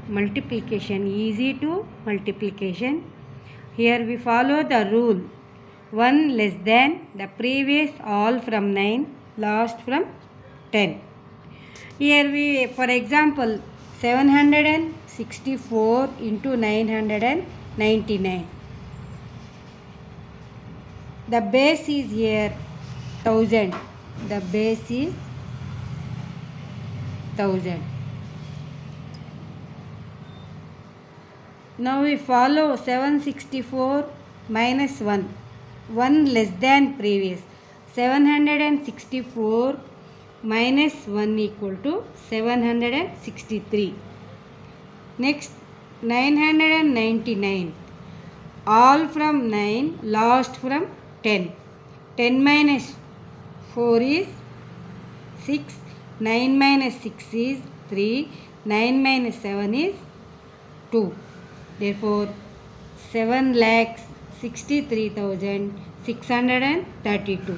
multiplication, easy to multiplication. Here we follow the rule 1 less than the previous, all from 9, last from 10. Here we, for example, 764 into 999. The base is here 1000. The base is 1000. Now we follow 764 minus 1. 1 less than previous. 764 minus 1 equal to 763. Next 999. All from 9, last from 10. 10 minus 4 is 6. 9 minus 6 is 3. 9 minus 7 is 2. Therefore, 7,63,632.